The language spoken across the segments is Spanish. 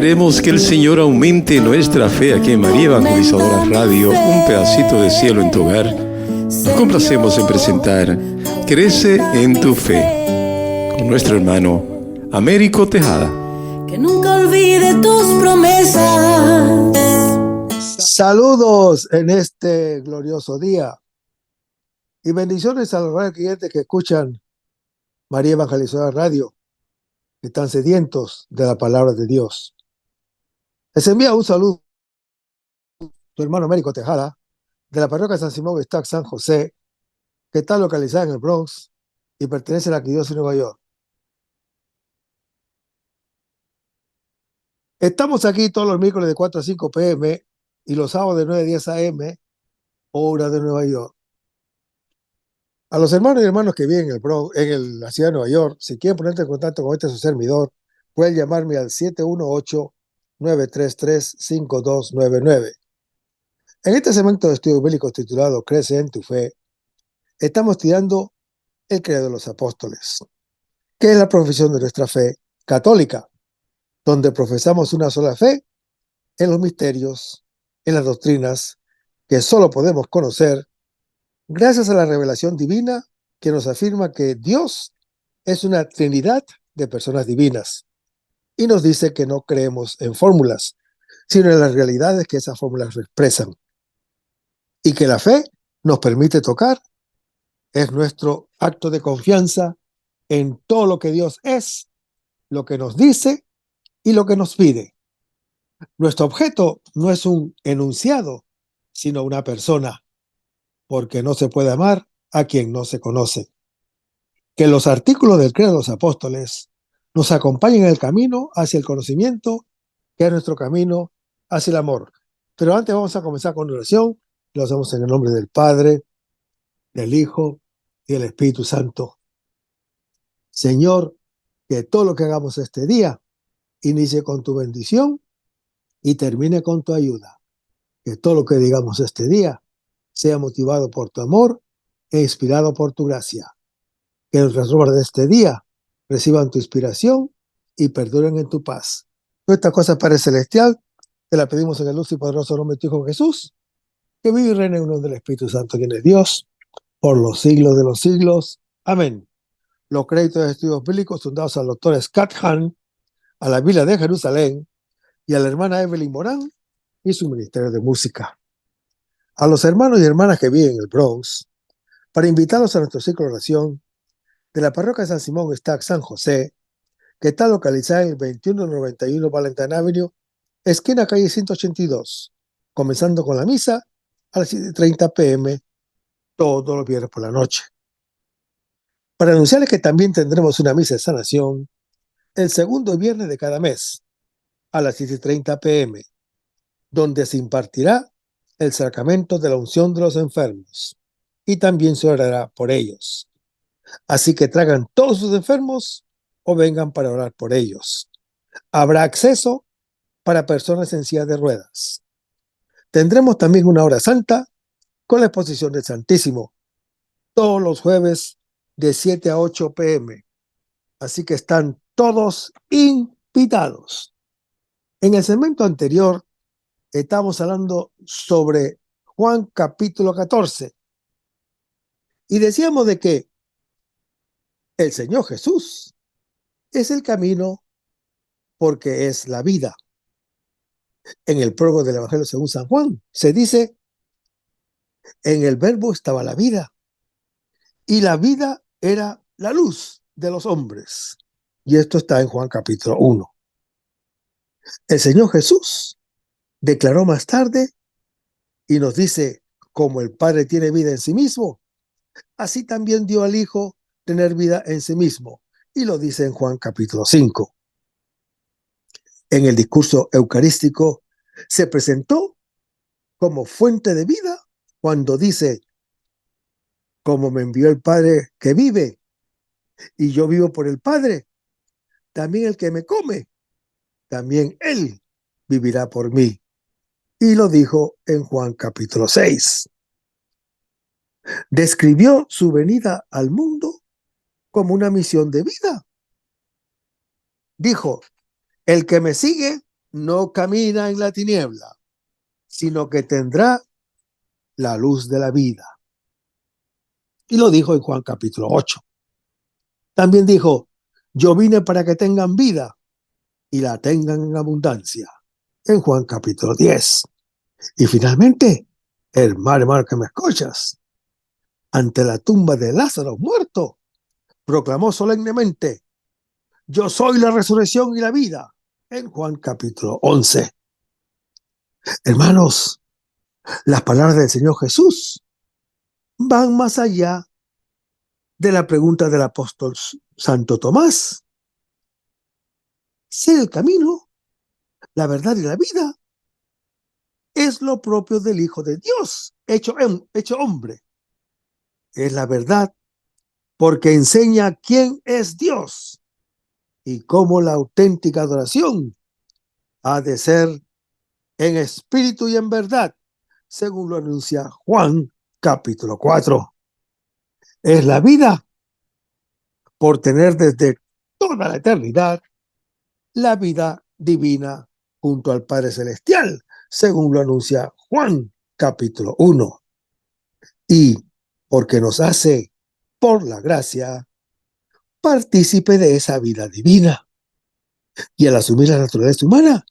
Queremos que el Señor aumente nuestra fe aquí en María Evangelizadora Radio, un pedacito de cielo en tu hogar. Nos complacemos en presentar Crece en tu fe con nuestro hermano Américo Tejada. Que nunca olvide tus promesas. Saludos en este glorioso día y bendiciones a los clientes que escuchan María Evangelizadora Radio, que están sedientos de la palabra de Dios. Les envía un saludo tu hermano Américo Tejada, de la parroquia San Simón Estac San José, que está localizada en el Bronx y pertenece a la Arquidiócesis de Nueva York. Estamos aquí todos los miércoles de 4 a 5 p.m. y los sábados de 9 a 10 a.m., hora de Nueva York. A los hermanos y hermanas que viven en el Bronx, la ciudad de Nueva York, si quieren ponerte en contacto con su servidor, pueden llamarme al 718-933-5299. En este segmento de estudios bíblicos titulado Crece en tu fe, estamos estudiando el credo de los apóstoles, que es la profesión de nuestra fe católica, donde profesamos una sola fe en los misterios, en las doctrinas que solo podemos conocer gracias a la revelación divina que nos afirma que Dios es una trinidad de personas divinas y nos dice que no creemos en fórmulas, sino en las realidades que esas fórmulas expresan, y que la fe nos permite tocar. Es nuestro acto de confianza en todo lo que Dios es, lo que nos dice y lo que nos pide. Nuestro objeto no es un enunciado, sino una persona, porque no se puede amar a quien no se conoce. Que los artículos del credo de los apóstoles nos acompañen en el camino hacia el conocimiento, que es nuestro camino hacia el amor. Pero antes vamos a comenzar con oración. Lo hacemos en el nombre del Padre, del Hijo y del Espíritu Santo. Señor, que todo lo que hagamos este día inicie con tu bendición y termine con tu ayuda. Que todo lo que digamos este día sea motivado por tu amor e inspirado por tu gracia. Que nuestras obras de este día reciban tu inspiración y perduren en tu paz. Todas estas cosas, Padre Celestial, te la pedimos en el dulce y poderoso nombre de tu Hijo Jesús, que vive y reina en unión del Espíritu Santo, quien es Dios, por los siglos de los siglos. Amén. Los créditos de estudios bíblicos son dados al doctor Scott Hahn, a la Biblia de Jerusalén y a la hermana Evelyn Morán y su ministerio de música. A los hermanos y hermanas que viven en el Bronx, para invitarlos a nuestro ciclo de oración de la parroquia San Simón Estac San José, que está localizada en el 2191 Valentine Avenue, esquina calle 182, comenzando con la misa a las 7:30 p.m. todos los viernes por la noche. Para anunciarles que también tendremos una misa de sanación el segundo viernes de cada mes a las 7:30 p.m., donde se impartirá el sacramento de la unción de los enfermos y también se orará por ellos. Así que traigan todos sus enfermos o vengan para orar por ellos. Habrá acceso para personas en silla de ruedas. Tendremos también una hora santa con la exposición del Santísimo todos los jueves de 7 a 8 p.m. Así que están todos invitados. En el segmento anterior estamos hablando sobre Juan capítulo 14 y decíamos de que el Señor Jesús es el camino porque es la vida. En el prólogo del Evangelio según San Juan se dice: en el verbo estaba la vida y la vida era la luz de los hombres. Y esto está en Juan capítulo 1. El Señor Jesús declaró más tarde y nos dice: como el Padre tiene vida en sí mismo, así también dio al Hijo tener vida en sí mismo. Y lo dice en Juan capítulo 5. En el discurso eucarístico se presentó como fuente de vida cuando dice: como me envió el Padre que vive y yo vivo por el Padre, también el que me come, también él vivirá por mí. Y lo dijo en Juan capítulo 6. Describió su venida al mundo como una misión de vida. Dijo: el que me sigue no camina en la tiniebla, sino que tendrá la luz de la vida. Y lo dijo en Juan capítulo 8. También dijo, yo vine para que tengan vida y la tengan en abundancia, en Juan capítulo 10. Y finalmente, hermano que me escuchas, ante la tumba de Lázaro muerto, proclamó solemnemente, yo soy la resurrección y la vida, en Juan capítulo 11. Hermanos, las palabras del Señor Jesús van más allá de la pregunta del apóstol Santo Tomás. Ser el camino, la verdad y la vida es lo propio del Hijo de Dios, hecho hombre. Es la verdad porque enseña quién es Dios y cómo la auténtica adoración ha de ser en espíritu y en verdad, según lo anuncia Juan capítulo 4. Es la vida por tener desde toda la eternidad la vida divina junto al Padre Celestial, según lo anuncia Juan capítulo 1. Y porque nos hace, por la gracia, partícipe de esa vida divina. Y al asumir la naturaleza humana,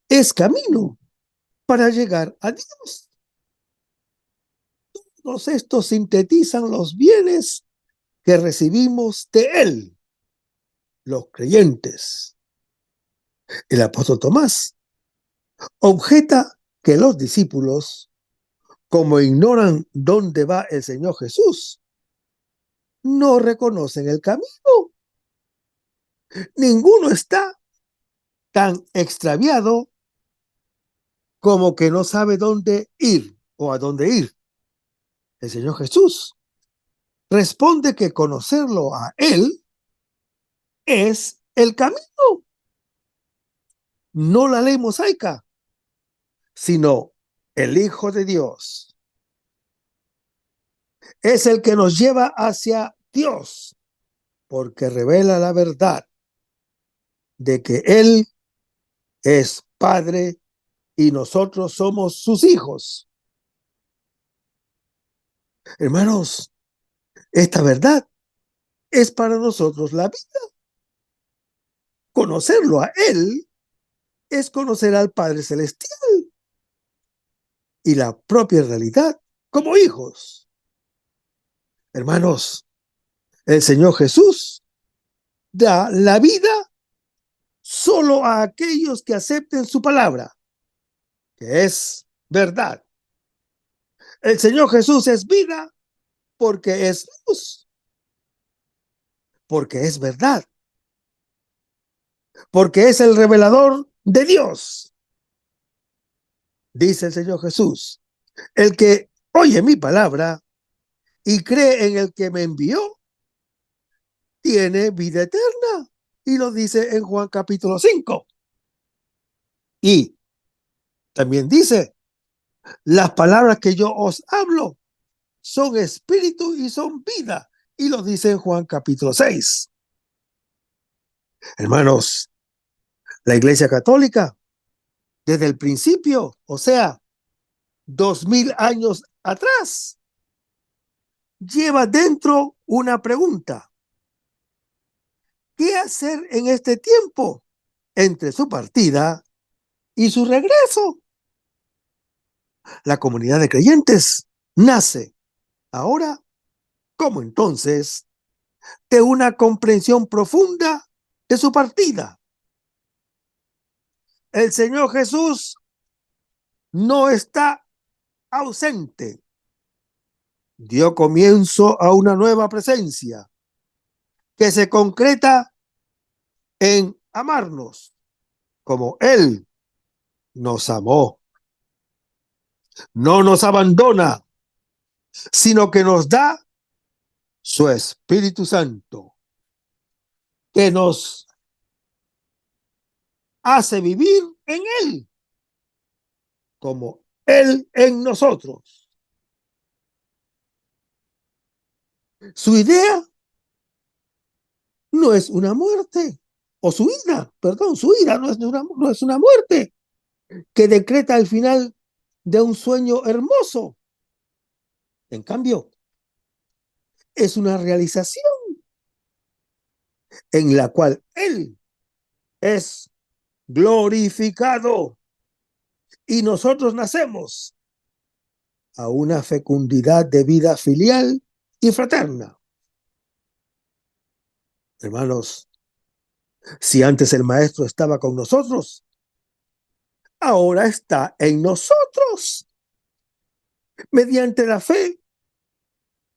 es camino para llegar a Dios. Todos estos sintetizan los bienes que recibimos de Él, los creyentes. El apóstol Tomás objeta que los discípulos, como ignoran dónde va el Señor Jesús, no reconocen el camino. Ninguno está tan extraviado como que no sabe dónde ir o a dónde ir. El Señor Jesús responde que conocerlo a Él es el camino, no la ley mosaica, sino el Hijo de Dios. Es el que nos lleva hacia Dios, porque revela la verdad de que Él es Padre y nosotros somos sus hijos. Hermanos, esta verdad es para nosotros la vida. Conocerlo a Él es conocer al Padre Celestial y la propia realidad como hijos. Hermanos, el Señor Jesús da la vida solo a aquellos que acepten su palabra, que es verdad. El Señor Jesús es vida porque es luz, porque es verdad, porque es el revelador de Dios. Dice el Señor Jesús, el que oye mi palabra y cree en el que me envió, tiene vida eterna. Y lo dice en Juan capítulo 5. Y también dice, las palabras que yo os hablo son espíritu y son vida. Y lo dice en Juan capítulo 6. Hermanos, la Iglesia Católica, desde el principio, o sea, 2000 años atrás, lleva dentro una pregunta. ¿Qué hacer en este tiempo entre su partida y su regreso? La comunidad de creyentes nace ahora, como entonces, de una comprensión profunda de su partida. El Señor Jesús no está ausente. Dio comienzo a una nueva presencia que se concreta en amarnos como Él nos amó. No nos abandona, sino que nos da su Espíritu Santo, que nos hace vivir en Él, como Él en nosotros. Su idea no es una muerte, o su ira no es una muerte que decreta el final de un sueño hermoso. En cambio, es una realización en la cual Él es glorificado y nosotros nacemos a una fecundidad de vida filial y fraterna. Hermanos, si antes el Maestro estaba con nosotros, ahora está en nosotros, mediante la fe,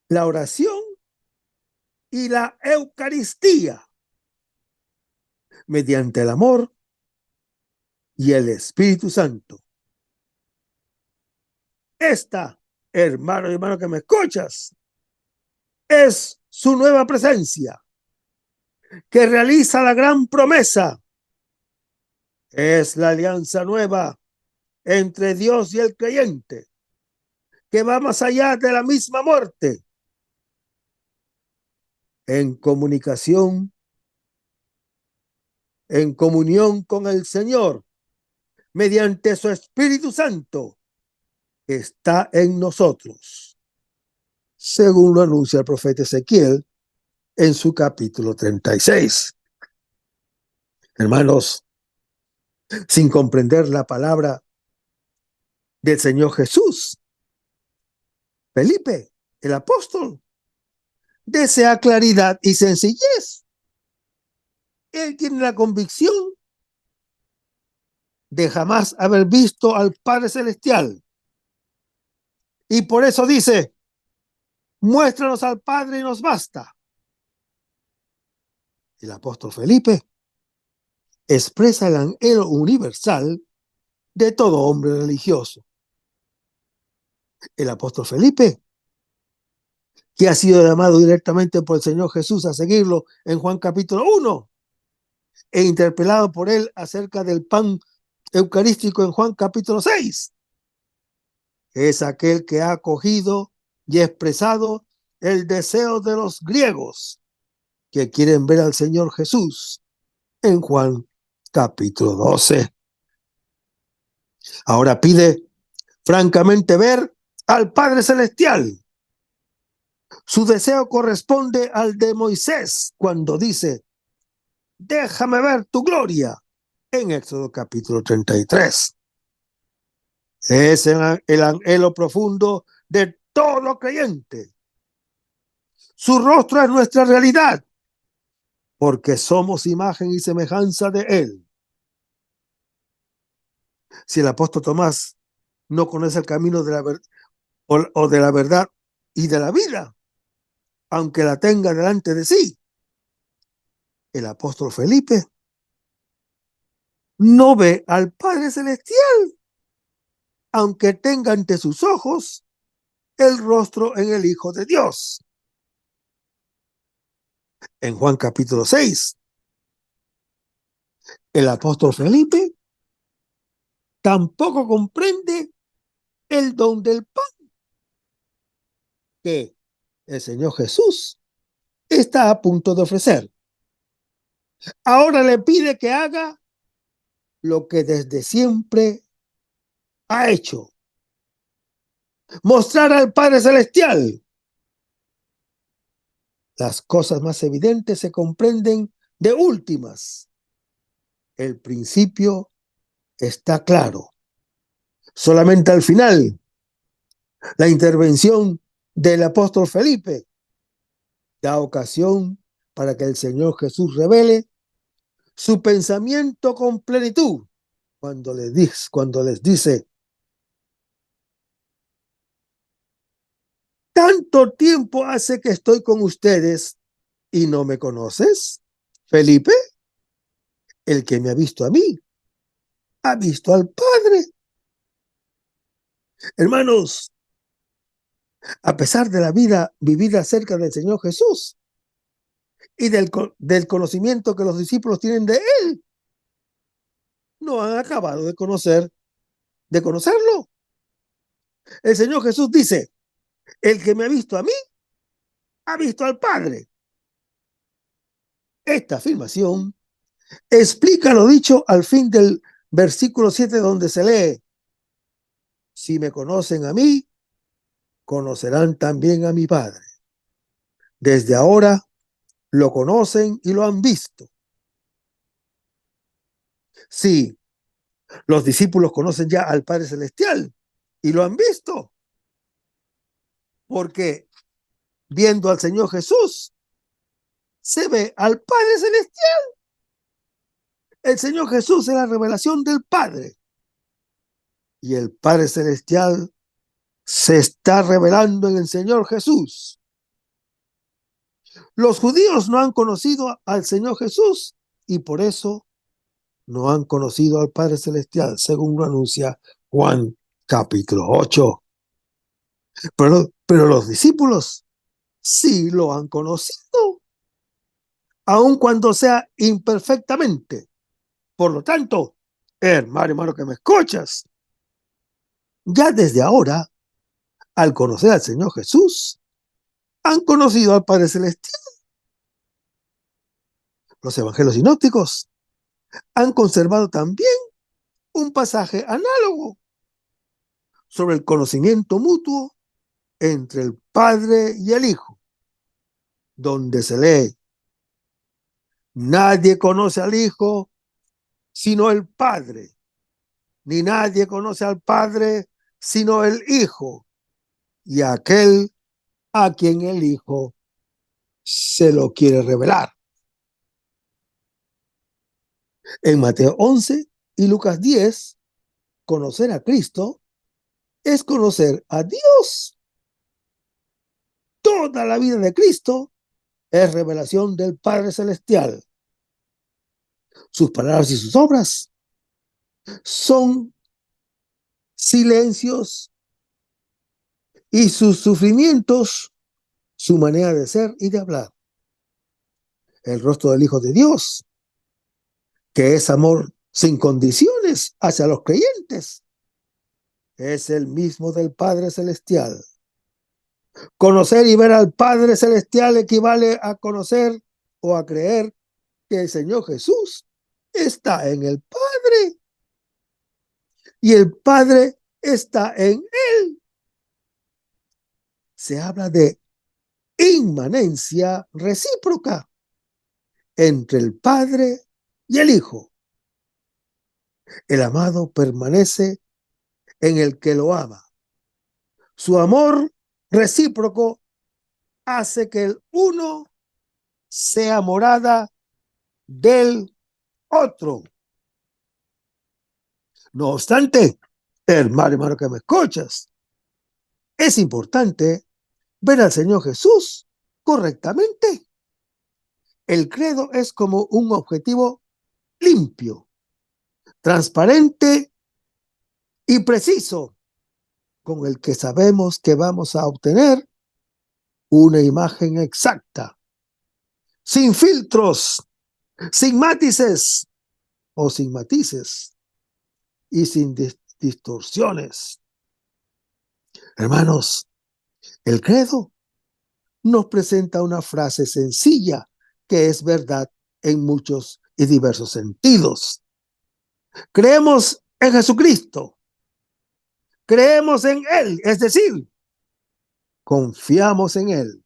la oración y la Eucaristía, mediante el amor y el Espíritu Santo. Esta, hermano y hermano que me escuchas, es su nueva presencia, que realiza la gran promesa. Es la alianza nueva entre Dios y el creyente, que va más allá de la misma muerte, en comunicación, en comunión con el Señor, mediante su Espíritu Santo, que está en nosotros, según lo anuncia el profeta Ezequiel en su capítulo 36. Hermanos, sin comprender la palabra del Señor Jesús, Felipe, el apóstol, desea claridad y sencillez. Él tiene la convicción de jamás haber visto al Padre Celestial. Y por eso dice, muéstranos al Padre y nos basta. El apóstol Felipe expresa el anhelo universal de todo hombre religioso. El apóstol Felipe, que ha sido llamado directamente por el Señor Jesús a seguirlo en Juan capítulo 1, e interpelado por él acerca del pan eucarístico en Juan capítulo 6, es aquel que ha acogido y expresado el deseo de los griegos que quieren ver al Señor Jesús en Juan capítulo 12. Ahora pide francamente ver al Padre Celestial. Su deseo corresponde al de Moisés cuando dice, déjame ver tu gloria, en Éxodo capítulo 33. Es el anhelo profundo de todo creyente. Su rostro es nuestra realidad, porque somos imagen y semejanza de Él. Si el apóstol Tomás no conoce el camino de la o de la verdad y de la vida, aunque la tenga delante de sí, el apóstol Felipe no ve al Padre Celestial, aunque tenga ante sus ojos el rostro en el Hijo de Dios. En Juan capítulo 6, el apóstol Felipe tampoco comprende el don del pan que el Señor Jesús está a punto de ofrecer. Ahora le pide que haga lo que desde siempre ha hecho: mostrar al Padre Celestial. Las cosas más evidentes se comprenden de últimas. El principio está claro. Solamente al final, la intervención del apóstol Felipe da ocasión para que el Señor Jesús revele su pensamiento con plenitud cuando les dice, ¿tanto tiempo hace que estoy con ustedes y no me conoces, Felipe? El que me ha visto a mí, ha visto al Padre. Hermanos, a pesar de la vida vivida cerca del Señor Jesús y del conocimiento que los discípulos tienen de Él, no han acabado de conocerlo. El Señor Jesús dice, el que me ha visto a mí, ha visto al Padre. Esta afirmación explica lo dicho al fin del versículo 7, donde se lee: si me conocen a mí, conocerán también a mi Padre. Desde ahora lo conocen y lo han visto. Sí, los discípulos conocen ya al Padre Celestial y lo han visto, porque viendo al Señor Jesús, se ve al Padre Celestial. El Señor Jesús es la revelación del Padre, y el Padre Celestial se está revelando en el Señor Jesús. Los judíos no han conocido al Señor Jesús y por eso no han conocido al Padre Celestial, según lo anuncia Juan capítulo 8. Pero los discípulos sí lo han conocido, aun cuando sea imperfectamente. Por lo tanto, hermano que me escuchas, ya desde ahora, al conocer al Señor Jesús, han conocido al Padre Celestial. Los evangelios sinópticos han conservado también un pasaje análogo sobre el conocimiento mutuo entre el Padre y el Hijo, donde se lee: nadie conoce al Hijo sino el Padre, ni nadie conoce al Padre sino el Hijo, y aquel a quien el Hijo se lo quiere revelar. En Mateo 11 y Lucas 10, conocer a Cristo es conocer a Dios. Toda la vida de Cristo es revelación del Padre Celestial. Sus palabras y sus obras son silencios, y sus sufrimientos, su manera de ser y de hablar. El rostro del Hijo de Dios, que es amor sin condiciones hacia los creyentes, es el mismo del Padre Celestial. Conocer y ver al Padre Celestial equivale a conocer o a creer que el Señor Jesús está en el Padre y el Padre está en Él. Se habla de inmanencia recíproca entre el Padre y el Hijo. El amado permanece en el que lo ama. Su amor recíproco hace que el uno sea morada del otro. No obstante, hermano que me escuchas, es importante ver al Señor Jesús correctamente. El credo es como un objetivo limpio, transparente y preciso, con el que sabemos que vamos a obtener una imagen exacta, sin filtros, sin matices o sin matices y sin distorsiones. Hermanos, el credo nos presenta una frase sencilla que es verdad en muchos y diversos sentidos. Creemos en Jesucristo. Creemos en Él, es decir, confiamos en Él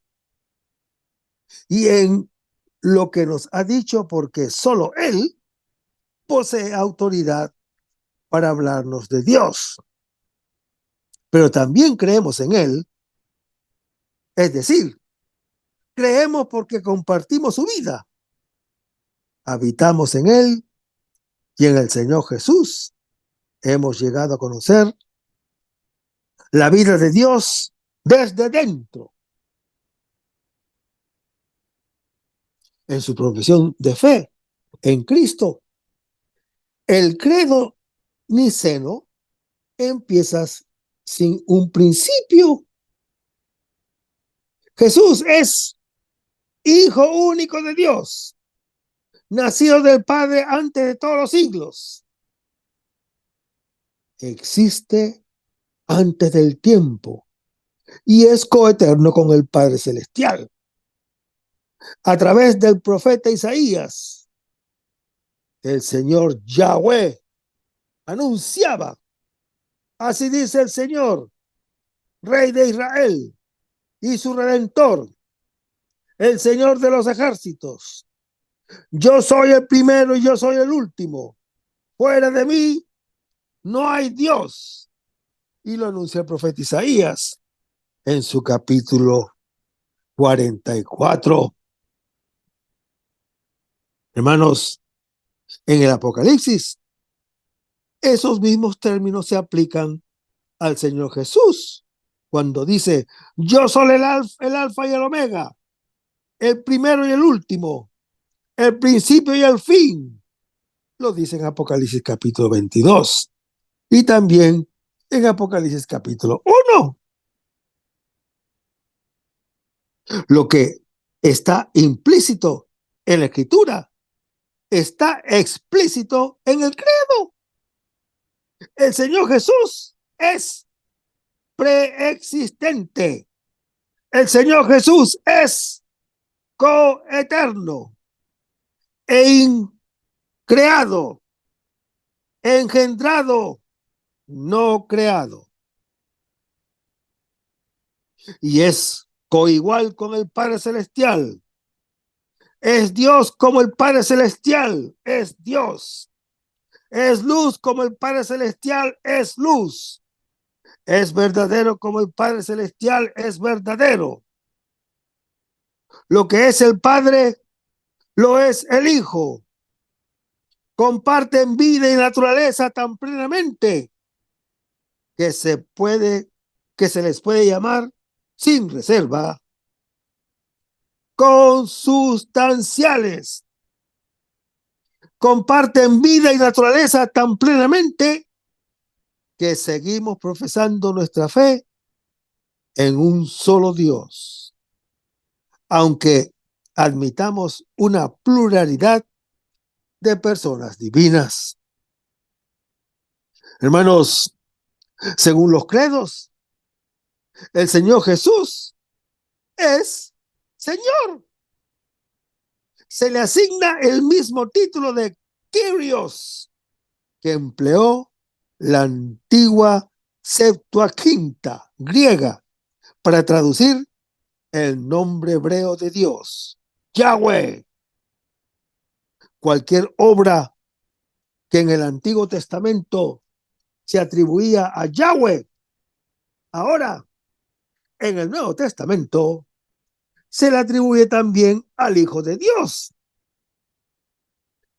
y en lo que nos ha dicho, porque solo Él posee autoridad para hablarnos de Dios. Pero también creemos en Él, es decir, creemos porque compartimos su vida, habitamos en Él y en el Señor Jesús hemos llegado a conocer la vida de Dios desde dentro. En su profesión de fe en Cristo, el credo niceno empieza sin un principio. Jesús es Hijo único de Dios, nacido del Padre antes de todos los siglos. Existe antes del tiempo y es coeterno con el Padre Celestial. A través del profeta Isaías, el Señor Yahweh anunciaba: así dice el Señor, Rey de Israel y su Redentor, el Señor de los ejércitos. Yo soy el primero y yo soy el último. Fuera de mí no hay Dios. Y lo anuncia el profeta Isaías en su capítulo 44. Hermanos, en el Apocalipsis, esos mismos términos se aplican al Señor Jesús cuando dice: yo soy el alfa y el omega, el primero y el último, el principio y el fin. Lo dice en Apocalipsis capítulo 22 y también en Apocalipsis capítulo 1. Lo que está implícito en la Escritura está explícito en el credo. El Señor Jesús es preexistente. El Señor Jesús es coeterno e increado, engendrado, no creado. Y es coigual con el Padre Celestial. Es Dios como el Padre Celestial es Dios. Es luz como el Padre Celestial es luz. Es verdadero como el Padre Celestial es verdadero. Lo que es el Padre, lo es el Hijo. Comparten vida y naturaleza tan plenamente que se les puede llamar sin reserva consustanciales. Comparten vida y naturaleza tan plenamente que seguimos profesando nuestra fe en un solo Dios, aunque admitamos una pluralidad de personas divinas. Hermanos, según los credos, el Señor Jesús es Señor. Se le asigna el mismo título de Kyrios que empleó la antigua Septuaginta griega para traducir el nombre hebreo de Dios, Yahweh. Cualquier obra que en el Antiguo Testamento se atribuía a Yahweh, ahora en el Nuevo Testamento se le atribuye también al Hijo de Dios.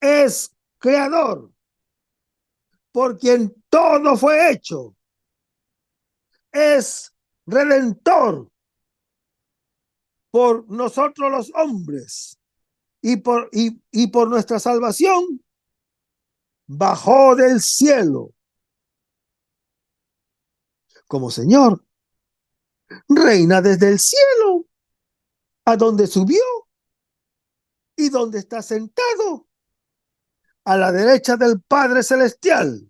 Es creador, por quien todo fue hecho. Es redentor por nosotros los hombres y por nuestra salvación bajó del cielo como Señor. Reina desde el cielo, a donde subió y donde está sentado a la derecha del Padre Celestial.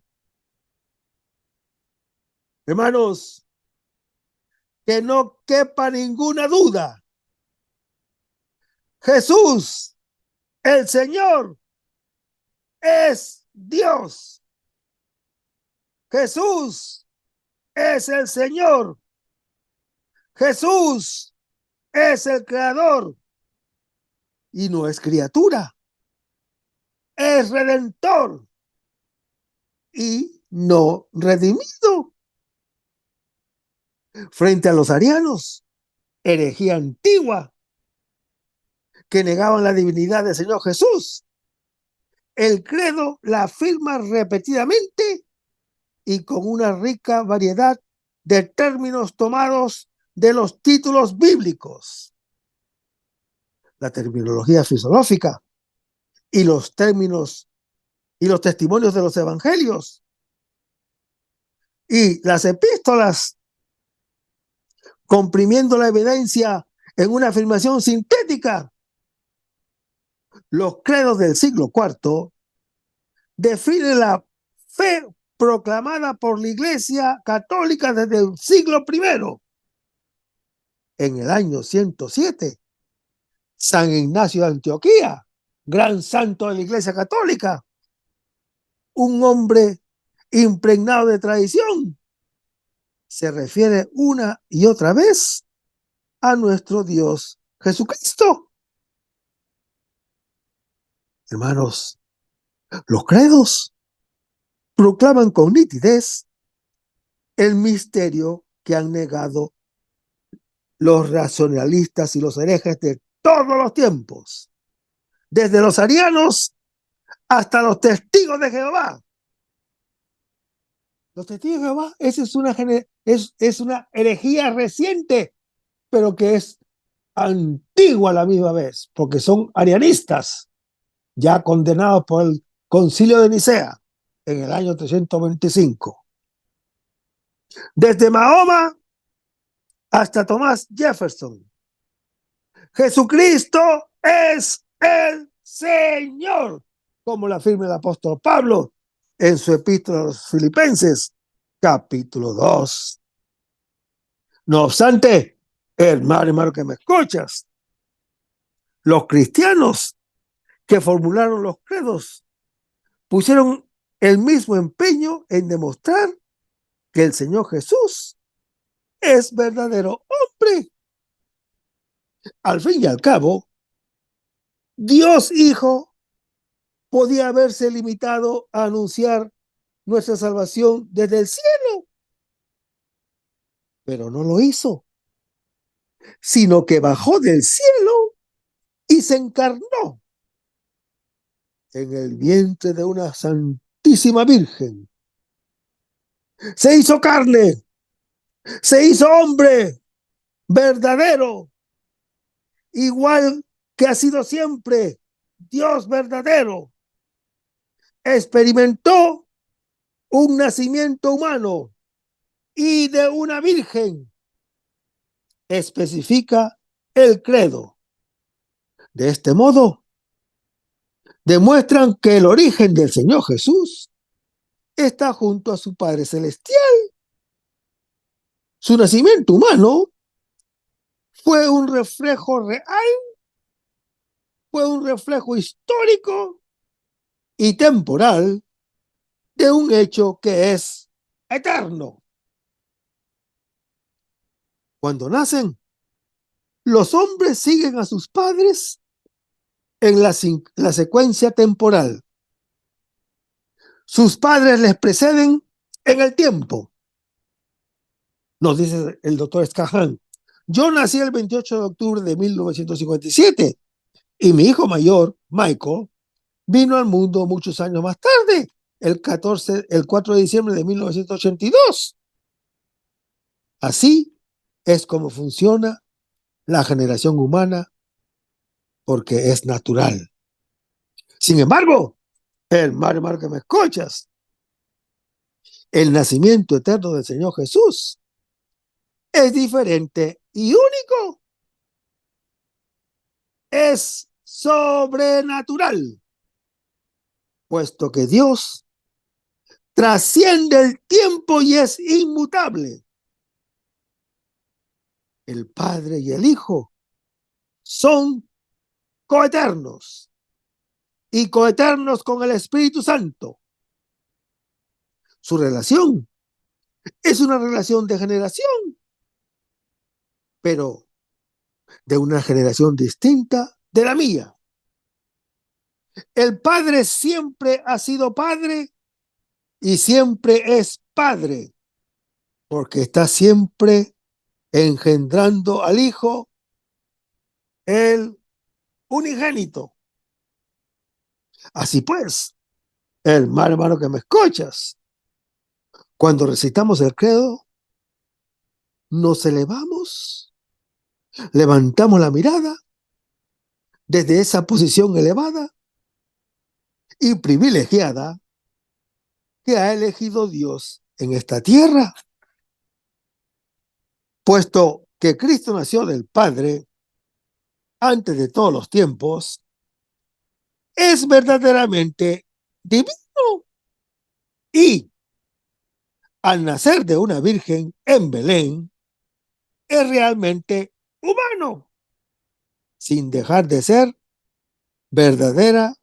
Hermanos, que no quepa ninguna duda. Jesús, el Señor, es Dios. Jesús es el Señor. Jesús es el Creador y no es criatura. Es redentor y no redimido. Frente a los arianos, herejía antigua, que negaban la divinidad del Señor Jesús, el credo la afirma repetidamente y con una rica variedad de términos tomados de los títulos bíblicos. La terminología filosófica y los términos y los testimonios de los evangelios y las epístolas, comprimiendo la evidencia en una afirmación sintética. Los credos del siglo IV definen la fe proclamada por la Iglesia Católica desde el siglo I. En el año 107, San Ignacio de Antioquía, gran santo de la Iglesia Católica, un hombre impregnado de tradición, se refiere una y otra vez a nuestro Dios Jesucristo. Hermanos, los credos proclaman con nitidez el misterio que han negado los racionalistas y los herejes de todos los tiempos, desde los arianos hasta los testigos de Jehová. Los testigos de Jehová, esa es una herejía reciente, pero que es antigua a la misma vez, porque son arianistas, ya condenados por el Concilio de Nicea en el año 325. Desde Mahoma hasta Thomas Jefferson, Jesucristo es el Señor, como lo afirma el apóstol Pablo en su epístola a los Filipenses, capítulo 2. No obstante, hermano que me escuchas, los cristianos que formularon los credos pusieron el mismo empeño en demostrar que el Señor Jesús es verdadero hombre. Al fin y al cabo, Dios Hijo podía haberse limitado a anunciar nuestra salvación desde el cielo, pero no lo hizo, sino que bajó del cielo y se encarnó en el vientre de una santísima virgen. Se hizo carne, se hizo hombre verdadero, igual que ha sido siempre Dios verdadero. Experimentó un nacimiento humano y de una virgen, especifica el credo. De este modo, demuestran que el origen del Señor Jesús está junto a su Padre Celestial. Su nacimiento humano fue un reflejo real, fue un reflejo histórico y temporal de un hecho que es eterno. Cuando nacen, los hombres siguen a sus padres en la secuencia temporal. Sus padres les preceden en el tiempo. Nos dice el doctor Scahan. Yo nací el 28 de octubre de 1957 y mi hijo mayor, Michael, vino al mundo muchos años más tarde, el 4 de diciembre de 1982. Así es como funciona la generación humana, porque es natural. Sin embargo, hermano que me escuchas, el nacimiento eterno del Señor Jesús es diferente y único. Es sobrenatural, puesto que Dios trasciende el tiempo y es inmutable. El Padre y el Hijo son coeternos y coeternos con el Espíritu Santo. Su relación es una relación de generación, pero de una generación distinta de la mía. El Padre siempre ha sido Padre y siempre es Padre, porque está siempre engendrando al Hijo, el unigénito. Así pues, hermano que me escuchas, cuando recitamos el credo, nos elevamos, levantamos la mirada desde esa posición elevada y privilegiada que ha elegido Dios en esta tierra. Puesto que Cristo nació del Padre antes de todos los tiempos, es verdaderamente divino y al nacer de una virgen en Belén, es realmente humano, sin dejar de ser verdadera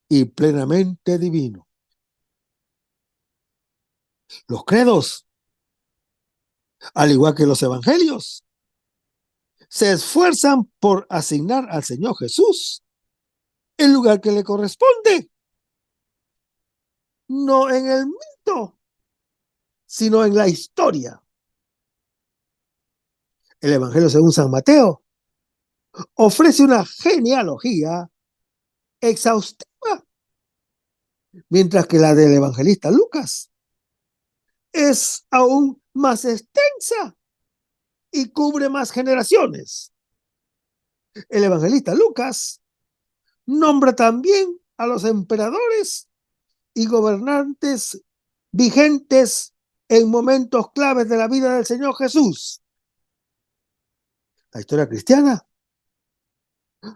y plenamente divino. Los credos, al igual que los evangelios, se esfuerzan por asignar al Señor Jesús el lugar que le corresponde, no en el mito, sino en la historia. El Evangelio según San Mateo ofrece una genealogía exhaustiva, mientras que la del evangelista Lucas es aún más extensa y cubre más generaciones. El evangelista Lucas nombra también a los emperadores y gobernantes vigentes en momentos claves de la vida del Señor Jesús. La historia cristiana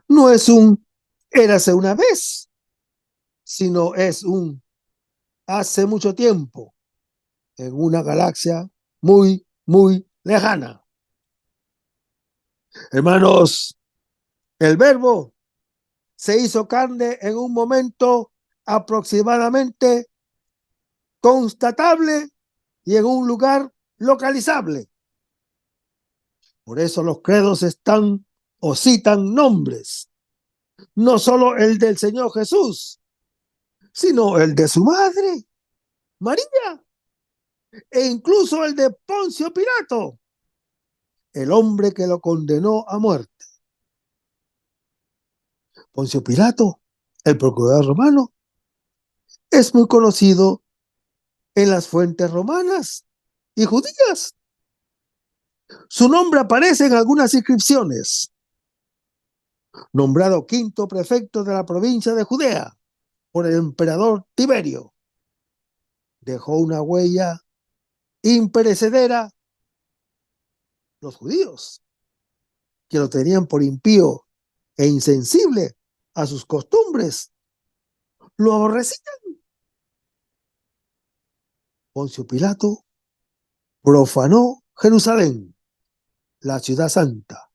no es un érase una vez, sino es un hace mucho tiempo en una galaxia muy, muy lejana. Hermanos, el Verbo se hizo carne en un momento aproximadamente constatable y en un lugar localizable. Por eso los credos están o citan nombres, no solo el del Señor Jesús, sino el de su madre, María, e incluso el de Poncio Pilato, el hombre que lo condenó a muerte. Poncio Pilato, el procurador romano, es muy conocido en las fuentes romanas y judías. Su nombre aparece en algunas inscripciones. Nombrado quinto prefecto de la provincia de Judea por el emperador Tiberio, dejó una huella imperecedera. Los judíos, que lo tenían por impío e insensible a sus costumbres, lo aborrecían. Poncio Pilato profanó Jerusalén, la ciudad santa,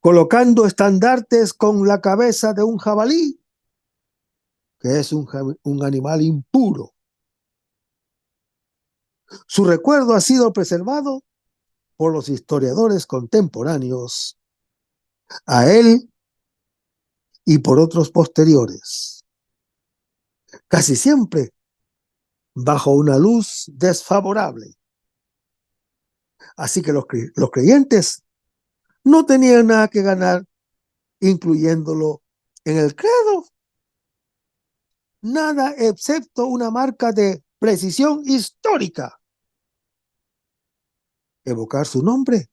colocando estandartes con la cabeza de un jabalí, que es un animal impuro. Su recuerdo ha sido preservado por los historiadores contemporáneos a él y por otros posteriores, casi siempre bajo una luz desfavorable. Así que los creyentes no tenían nada que ganar incluyéndolo en el credo. Nada excepto una marca de precisión histórica. Evocar su nombre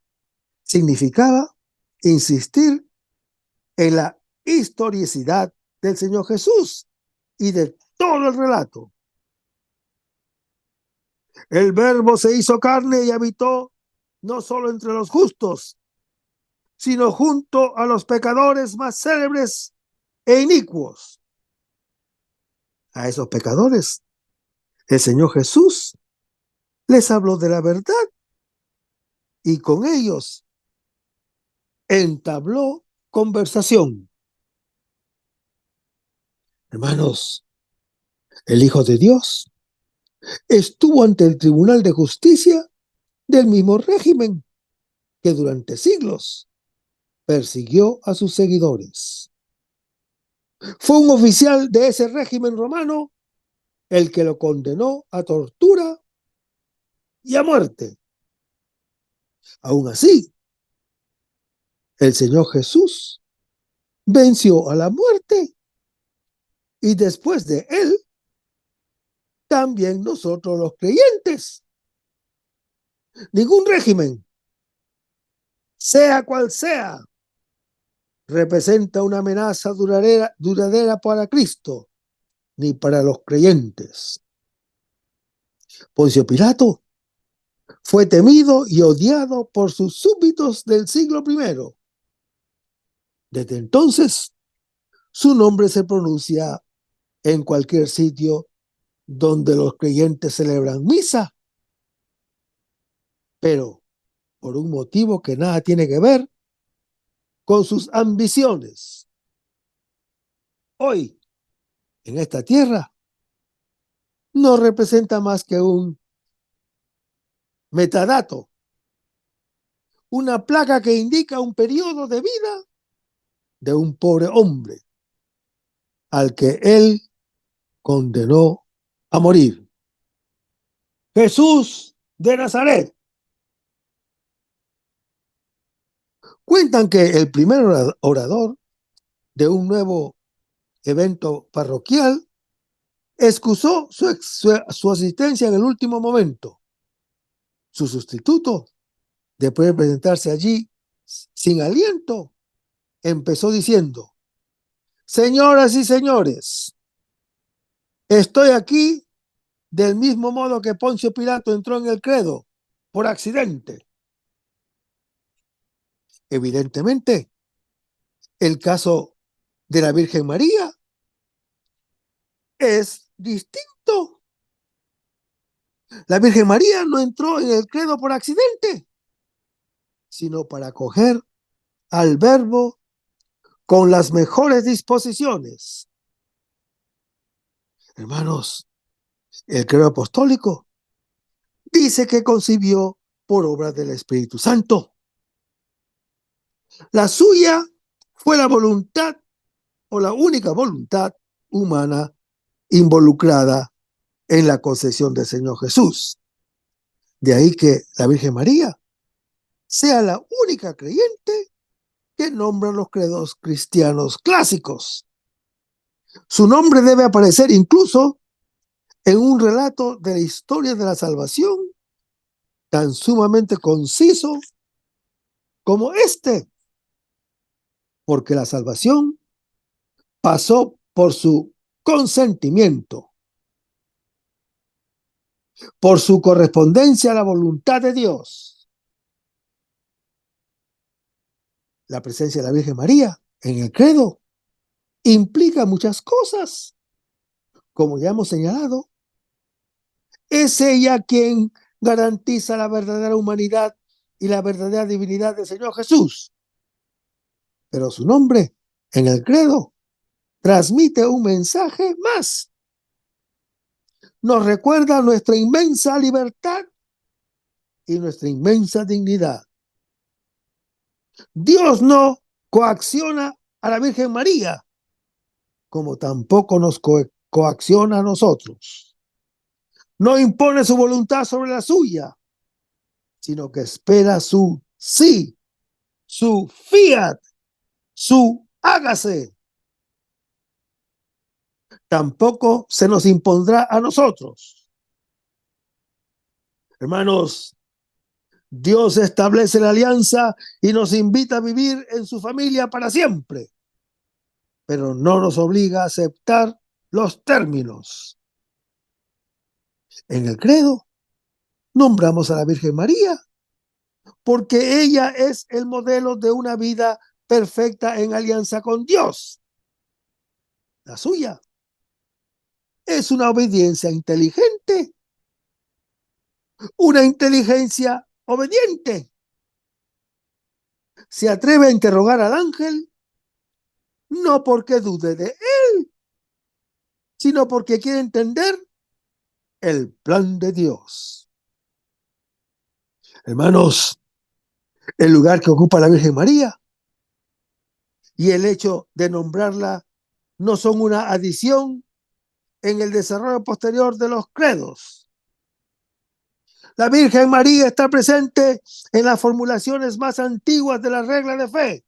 significaba insistir en la historicidad del Señor Jesús y de todo el relato. El Verbo se hizo carne y habitó no solo entre los justos, sino junto a los pecadores más célebres e inicuos. A esos pecadores, el Señor Jesús les habló de la verdad y con ellos entabló conversación. Hermanos, el Hijo de Dios estuvo ante el Tribunal de Justicia del mismo régimen que durante siglos persiguió a sus seguidores. Fue un oficial de ese régimen romano el que lo condenó a tortura y a muerte. Aún así, el Señor Jesús venció a la muerte y después de él, también nosotros los creyentes. Ningún régimen, sea cual sea, representa una amenaza duradera para Cristo, ni para los creyentes. Poncio Pilato fue temido y odiado por sus súbditos del siglo I. Desde entonces, su nombre se pronuncia en cualquier sitio donde los creyentes celebran misa, pero por un motivo que nada tiene que ver con sus ambiciones. Hoy, en esta tierra, no representa más que un metadato, una placa que indica un periodo de vida de un pobre hombre al que él condenó a morir. Jesús de Nazaret. Cuentan que el primer orador de un nuevo evento parroquial excusó su asistencia en el último momento. Su sustituto, después de presentarse allí sin aliento, empezó diciendo: señoras y señores, estoy aquí del mismo modo que Poncio Pilato entró en el credo, por accidente. Evidentemente, el caso de la Virgen María es distinto. La Virgen María no entró en el credo por accidente, sino para acoger al Verbo con las mejores disposiciones. Hermanos, el credo apostólico dice que concibió por obra del Espíritu Santo. La suya fue la voluntad o la única voluntad humana involucrada en la concepción del Señor Jesús. De ahí que la Virgen María sea la única creyente que nombra los credos cristianos clásicos. Su nombre debe aparecer incluso en un relato de la historia de la salvación tan sumamente conciso como este, porque la salvación pasó por su consentimiento, por su correspondencia a la voluntad de Dios. La presencia de la Virgen María en el credo implica muchas cosas. Como ya hemos señalado, es ella quien garantiza la verdadera humanidad y la verdadera divinidad del Señor Jesús. Pero su nombre en el credo transmite un mensaje más. Nos recuerda nuestra inmensa libertad y nuestra inmensa dignidad. Dios no coacciona a la Virgen María, como tampoco nos coacciona a nosotros. No impone su voluntad sobre la suya, sino que espera su sí, su fiat, su hágase. Tampoco se nos impondrá a nosotros. Hermanos, Dios establece la alianza y nos invita a vivir en su familia para siempre, pero no nos obliga a aceptar los términos. En el credo nombramos a la Virgen María porque ella es el modelo de una vida perfecta en alianza con Dios. La suya es una obediencia inteligente, una inteligencia obediente. Se atreve a interrogar al ángel no porque dude de él, sino porque quiere entender el plan de Dios. Hermanos, el lugar que ocupa la Virgen María y el hecho de nombrarla no son una adición en el desarrollo posterior de los credos. La Virgen María está presente en las formulaciones más antiguas de la regla de fe.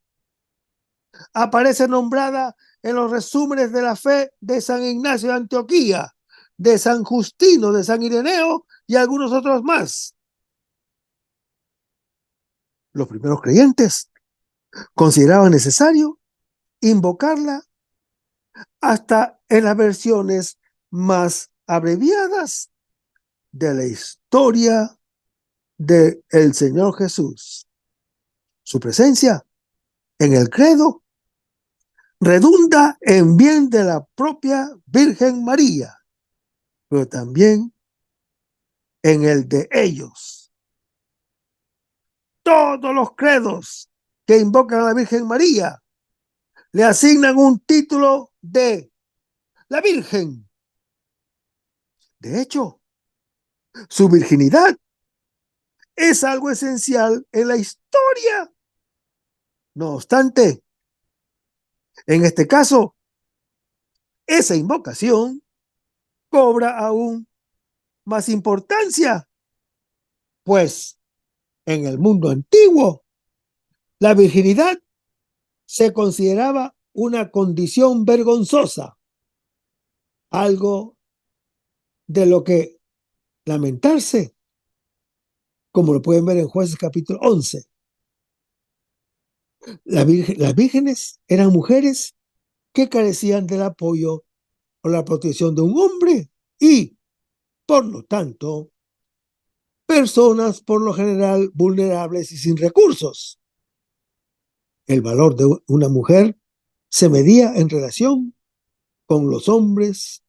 Aparece nombrada en los resúmenes de la fe de San Ignacio de Antioquía, de San Justino, de San Ireneo y algunos otros más. Los primeros creyentes consideraban necesario invocarla hasta en las versiones más abreviadas de la historia del Señor Jesús. Su presencia en el credo redunda en bien de la propia Virgen María, pero también en el de ellos. Todos los credos que invocan a la Virgen María le asignan un título de la Virgen. De hecho, su virginidad es algo esencial en la historia. No obstante, en este caso, esa invocación cobra aún más importancia, pues en el mundo antiguo, la virginidad se consideraba una condición vergonzosa, algo de lo que lamentarse, como lo pueden ver en Jueces capítulo 11. Las vírgenes eran mujeres que carecían del apoyo o la protección de un hombre y, por lo tanto, personas por lo general vulnerables y sin recursos. El valor de una mujer se medía en relación con los hombres,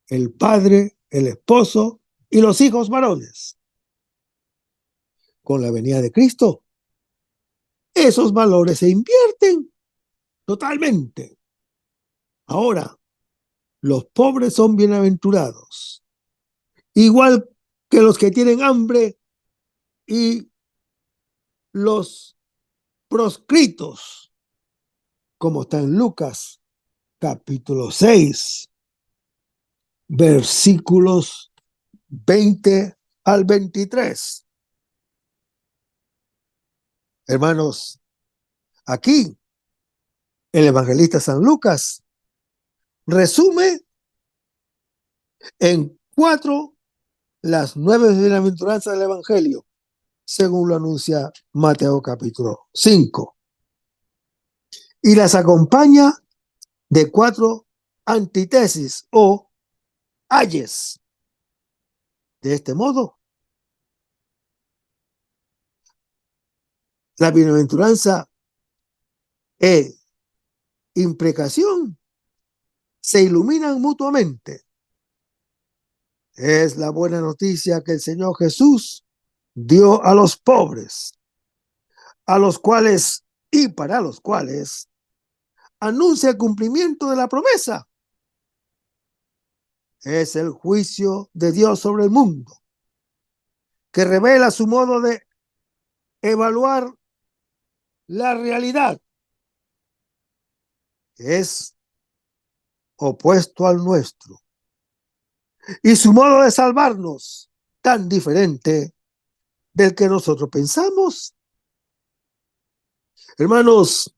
el padre, el esposo y los hijos varones. Con la venida de Cristo, esos valores se invierten totalmente. Ahora, los pobres son bienaventurados, igual que los que tienen hambre y los proscritos, como está en Lucas capítulo 6, versículos 20 al 23. Hermanos, aquí el evangelista San Lucas resume en 4 las 9 bienaventuranzas del evangelio, según lo anuncia Mateo capítulo 5, y las acompaña de 4 antítesis o ayes. De este modo, la bienaventuranza e imprecación se iluminan mutuamente. Es la buena noticia que el Señor Jesús dio a los pobres, a los cuales y para los cuales anuncia el cumplimiento de la promesa. Es el juicio de Dios sobre el mundo, que revela su modo de evaluar la realidad. Es opuesto al nuestro. Y su modo de salvarnos, tan diferente del que nosotros pensamos. Hermanos,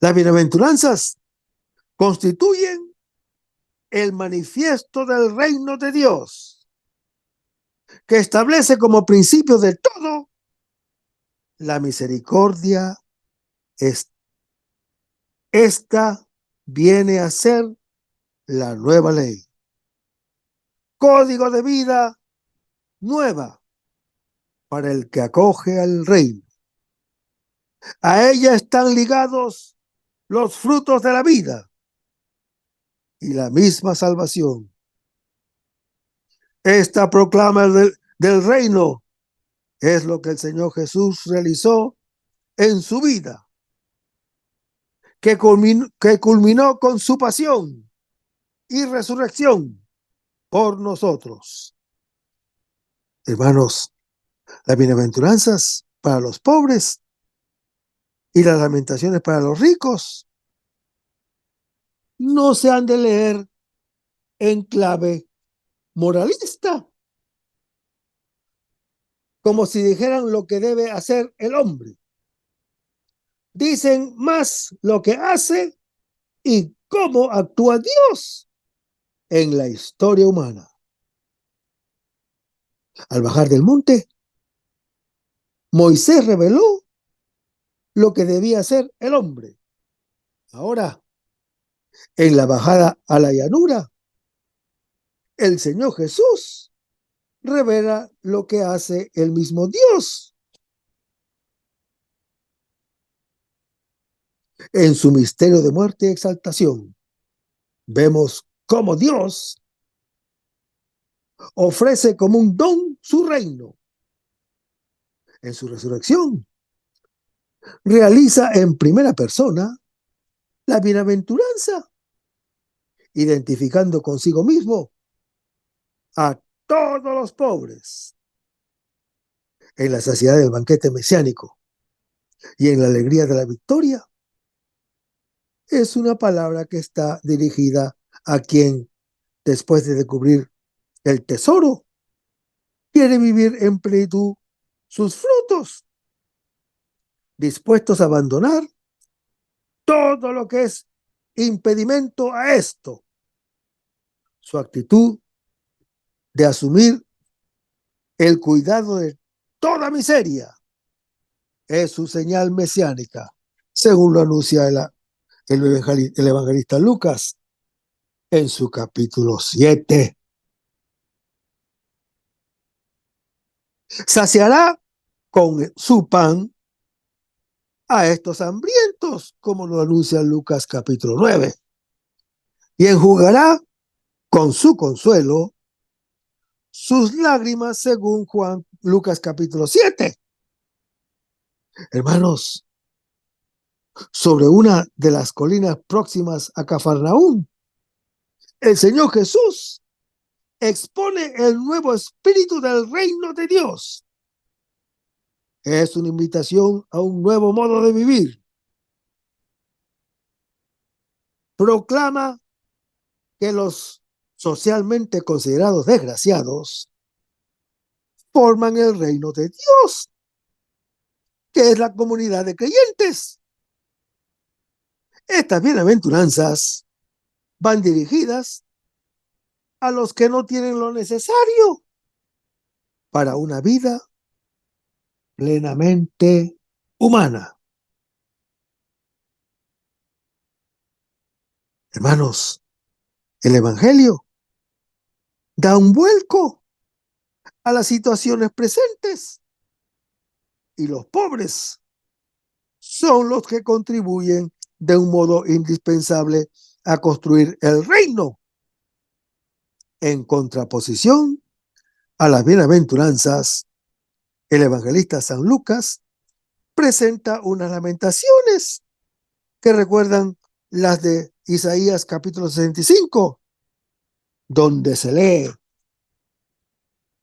las bienaventuranzas constituyen el manifiesto del reino de Dios, que establece como principio de todo la misericordia. Esta viene a ser la nueva ley, código de vida nueva para el que acoge al reino. A ella están ligados los frutos de la vida y la misma salvación. Esta proclama del reino es lo que el Señor Jesús realizó en su vida, que culminó con su pasión y resurrección por nosotros. Hermanos, las bienaventuranzas para los pobres y las lamentaciones para los ricos no se han de leer en clave moralista, como si dijeran lo que debe hacer el hombre. Dicen más lo que hace y cómo actúa Dios en la historia humana. Al bajar del monte, Moisés reveló lo que debía hacer el hombre. Ahora, en la bajada a la llanura, el Señor Jesús revela lo que hace el mismo Dios. En su misterio de muerte y exaltación, vemos cómo Dios ofrece como un don su reino. En su resurrección, realiza en primera persona la bienaventuranza, identificando consigo mismo a todos los pobres. en la saciedad del banquete mesiánico y en la alegría de la victoria, es una palabra que está dirigida a quien, después de descubrir el tesoro, quiere vivir en plenitud sus frutos, dispuestos a abandonar todo lo que es impedimento a esto. Su actitud de asumir el cuidado de toda miseria es su señal mesiánica, según lo anuncia el evangelista Lucas en su capítulo 7. Saciará con su pan a estos hambrientos, como lo anuncia Lucas capítulo 9, y enjugará con su consuelo sus lágrimas, según Lucas capítulo 7. Hermanos, sobre una de las colinas próximas a Cafarnaúm, el Señor Jesús expone el nuevo espíritu del reino de Dios. Es una invitación a un nuevo modo de vivir. Proclama que los socialmente considerados desgraciados forman el reino de Dios, que es la comunidad de creyentes. Estas bienaventuranzas van dirigidas a los que no tienen lo necesario para una vida plenamente humana. Hermanos, el Evangelio da un vuelco a las situaciones presentes y los pobres son los que contribuyen de un modo indispensable a construir el reino, en contraposición a las bienaventuranzas. El evangelista San Lucas presenta unas lamentaciones que recuerdan las de Isaías capítulo 65, donde se lee: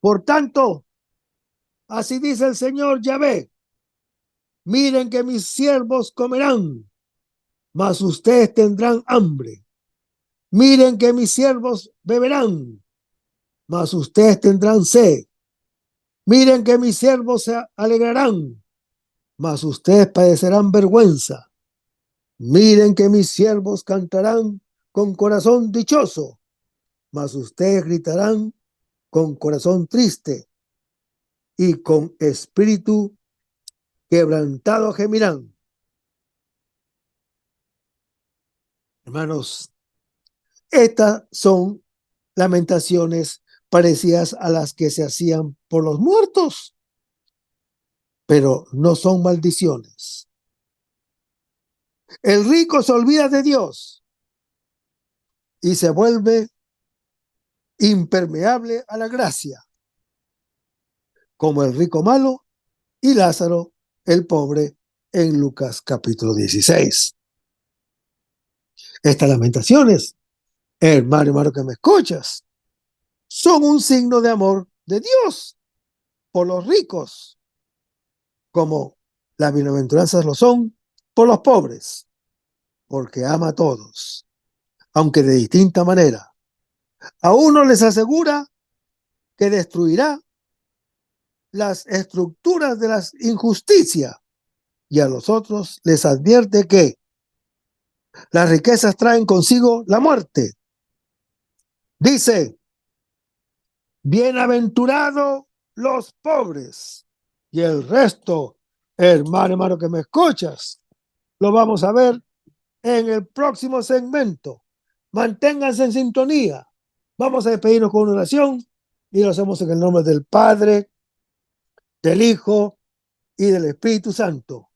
por tanto, así dice el Señor Yahvé, miren que mis siervos comerán, mas ustedes tendrán hambre. Miren que mis siervos beberán, mas ustedes tendrán sed. Miren que mis siervos se alegrarán, mas ustedes padecerán vergüenza. Miren que mis siervos cantarán con corazón dichoso, mas ustedes gritarán con corazón triste y con espíritu quebrantado gemirán. Hermanos, estas son lamentaciones parecidas a las que se hacían por los muertos, pero no son maldiciones. El rico se olvida de Dios y se vuelve impermeable a la gracia, como el rico malo y Lázaro, el pobre, en Lucas capítulo 16. Estas lamentaciones, hermano que me escuchas, son un signo de amor de Dios por los ricos, como las bienaventuranzas lo son por los pobres, porque ama a todos, aunque de distinta manera. A uno les asegura que destruirá las estructuras de la injusticia y a los otros les advierte que las riquezas traen consigo la muerte. Dice: bienaventurados los pobres. Y el resto, hermano que me escuchas, lo vamos a ver en el próximo segmento. Manténganse en sintonía. Vamos a despedirnos con una oración y lo hacemos en el nombre del Padre, del Hijo y del Espíritu Santo.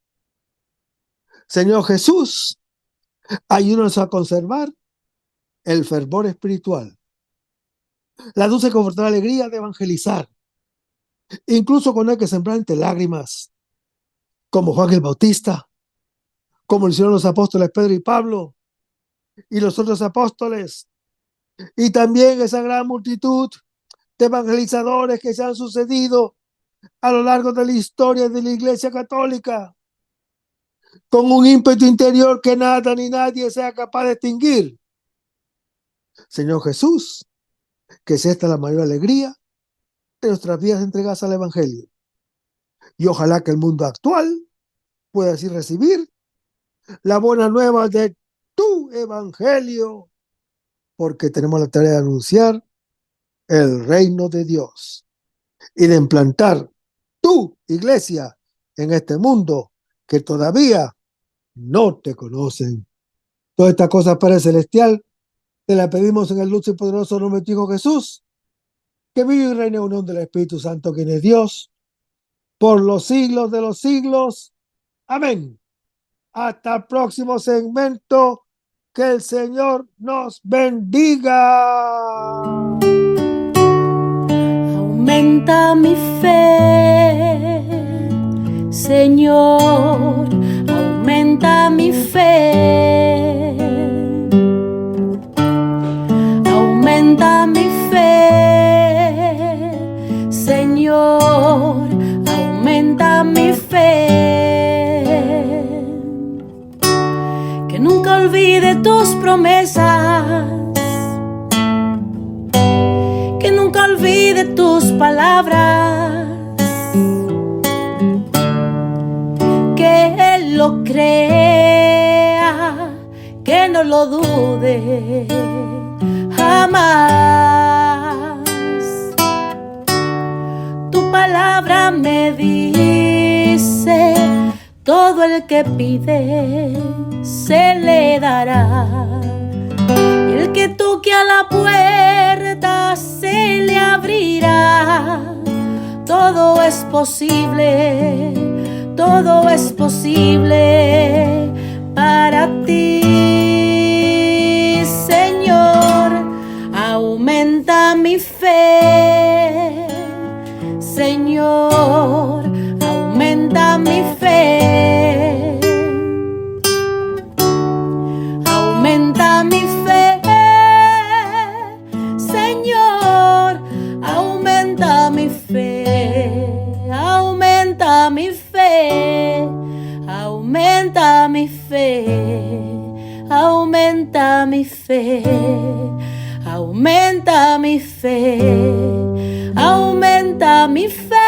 Señor Jesús, ayúdanos a conservar el fervor espiritual, la dulce y confortable alegría de evangelizar, incluso cuando hay que sembrar entre lágrimas, como Juan el Bautista, como lo hicieron los apóstoles Pedro y Pablo y los otros apóstoles, y también esa gran multitud de evangelizadores que se han sucedido a lo largo de la historia de la Iglesia Católica, con un ímpetu interior que nada ni nadie sea capaz de extinguir. Señor Jesús, que es esta la mayor alegría de nuestras vidas entregadas al Evangelio. Y ojalá que el mundo actual pueda así recibir la buena nueva de tu Evangelio, porque tenemos la tarea de anunciar el reino de Dios y de implantar tu iglesia en este mundo que todavía no te conocen. Todas estas cosas, Padre Celestial, te las pedimos en el dulce y poderoso nombre de tu Hijo Jesús, que vive y reina en unión del Espíritu Santo, quien es Dios, por los siglos de los siglos. Amén. Hasta el próximo segmento. Que el Señor nos bendiga. Aumenta mi fe, Señor, aumenta mi fe. Aumenta mi fe, Señor, aumenta mi fe. Que nunca olvide tus promesas, que nunca olvide tus palabras, que Él lo crea, que no lo dude jamás. Tu palabra me dice: todo el que pide se le dará, y el que toque a la puerta se le abrirá. Todo es posible para ti, Señor. Aumenta mi fe, Señor, aumenta mi fe. Aumenta mi fe, Señor, aumenta mi fe. Aumenta mi fe, aumenta mi fe, aumenta mi fe, aumenta mi fe, aumenta mi fe,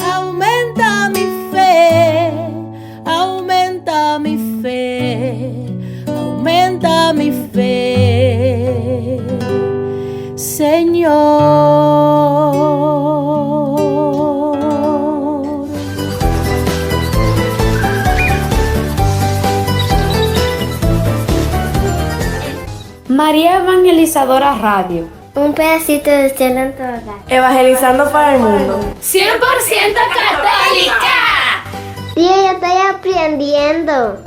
aumenta mi fe, aumenta mi fe, aumenta mi fe, Señor. María Evangelizadora Radio. Un pedacito de cielo en tu hogar. Evangelizando para el mundo. 100% católica. Sí, yo estoy aprendiendo.